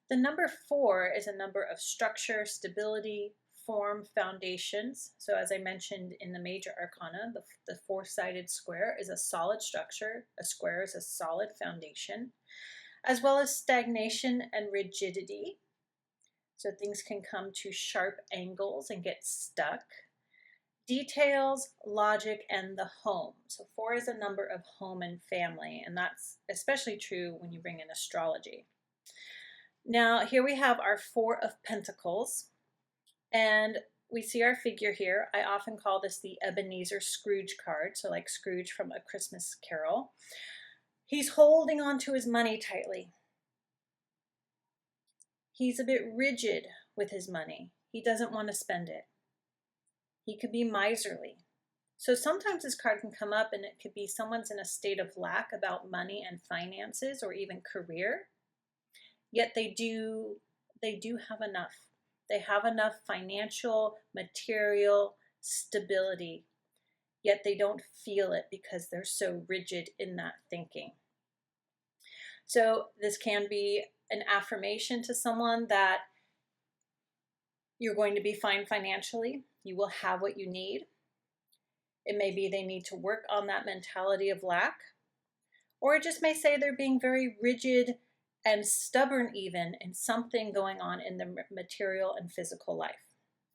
The number 4 is a number of structure, stability, form, foundations. So as I mentioned in the major arcana, the four-sided square is a solid structure. A square is a solid foundation, as well as stagnation and rigidity. So things can come to sharp angles and get stuck. Details, logic, and the home. So 4 is a number of home and family, and that's especially true when you bring in astrology. Now, here we have our 4 of Pentacles, and we see our figure here. I often call this the Ebenezer Scrooge card, so like Scrooge from A Christmas Carol. He's holding on to his money tightly. He's a bit rigid with his money. He doesn't want to spend it. He could be miserly. So sometimes this card can come up and it could be someone's in a state of lack about money and finances or even career. Yet they do have enough. They have enough financial, material stability, yet they don't feel it because they're so rigid in that thinking. So this can be an affirmation to someone that you're going to be fine financially. You will have what you need. It may be they need to work on that mentality of lack, or it just may say they're being very rigid and stubborn even in something going on in the material and physical life.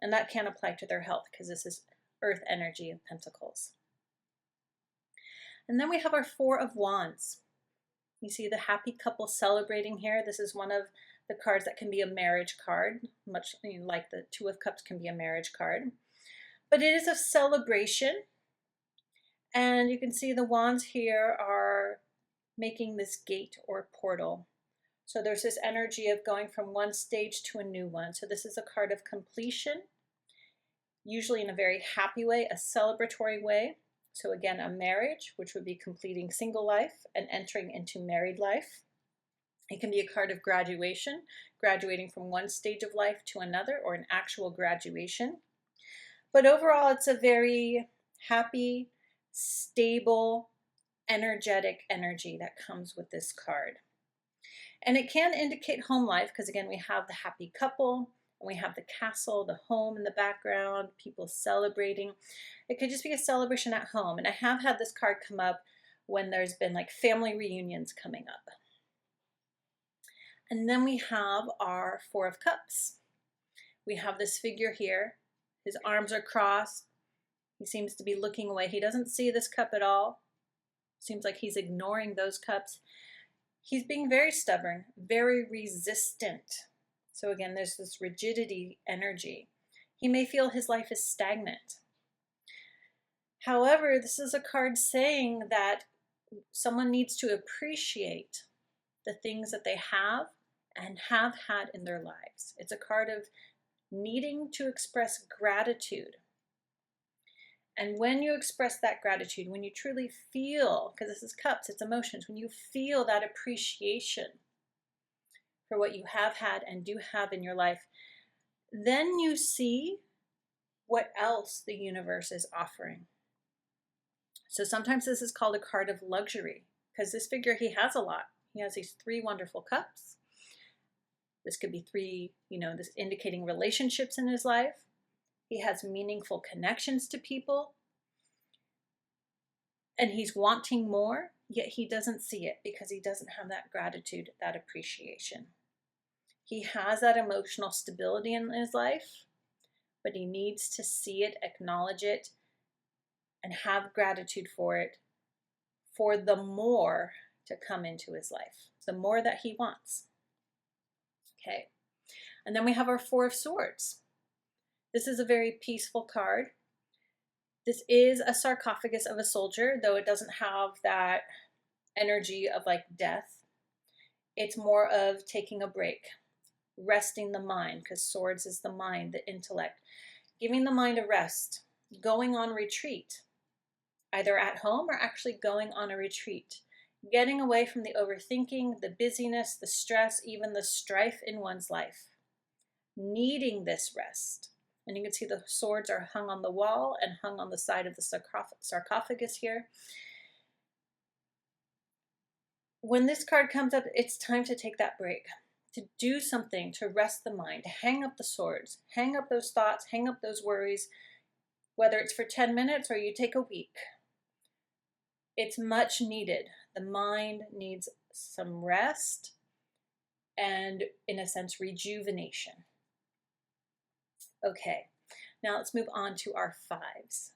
And that can apply to their health because this is earth energy of Pentacles. And then we have our 4 of Wands. You see the happy couple celebrating here. This is one of the cards that can be a marriage card, much like the 2 of Cups can be a marriage card. But it is a celebration. And you can see the wands here are making this gate or portal. So there's this energy of going from one stage to a new one. So this is a card of completion, usually in a very happy way, a celebratory way. So again, a marriage, which would be completing single life and entering into married life. It can be a card of graduation, graduating from one stage of life to another, or an actual graduation. But overall, it's a very happy, stable, energetic energy that comes with this card. And it can indicate home life because, again, we have the happy couple, and we have the castle, the home in the background, people celebrating. It could just be a celebration at home. And I have had this card come up when there's been like family reunions coming up. And then we have our 4 of Cups. We have this figure here. His arms are crossed. He seems to be looking away. He doesn't see this cup at all. Seems like he's ignoring those cups. He's being very stubborn, very resistant. So again, there's this rigidity energy. He may feel his life is stagnant. However, this is a card saying that someone needs to appreciate the things that they have and have had in their lives. It's a card of needing to express gratitude. And when you express that gratitude, when you truly feel, because this is cups, it's emotions, when you feel that appreciation for what you have had and do have in your life, then you see what else the universe is offering. So sometimes this is called a card of luxury, because this figure, he has a lot. He has these 3 wonderful cups. This could be 3, this indicating relationships in his life. He has meaningful connections to people. And he's wanting more, yet he doesn't see it because he doesn't have that gratitude, that appreciation. He has that emotional stability in his life, but he needs to see it, acknowledge it, and have gratitude for it, for the more to come into his life, the more that he wants. Okay, and then we have our 4 of Swords. This is a very peaceful card. This is a sarcophagus of a soldier, though it doesn't have that energy of like death. It's more of taking a break, resting the mind, because swords is the mind, the intellect, giving the mind a rest, going on retreat, either at home or actually going on a retreat, getting away from the overthinking, the busyness, the stress, even the strife in one's life, needing this rest. And you can see the swords are hung on the wall and hung on the side of the sarcophagus here. When this card comes up, it's time to take that break, to do something to rest the mind, to hang up the swords, hang up those thoughts, hang up those worries, whether it's for 10 minutes or you take a week. It's much needed. The mind needs some rest and, in a sense, rejuvenation. Okay, now let's move on to our fives.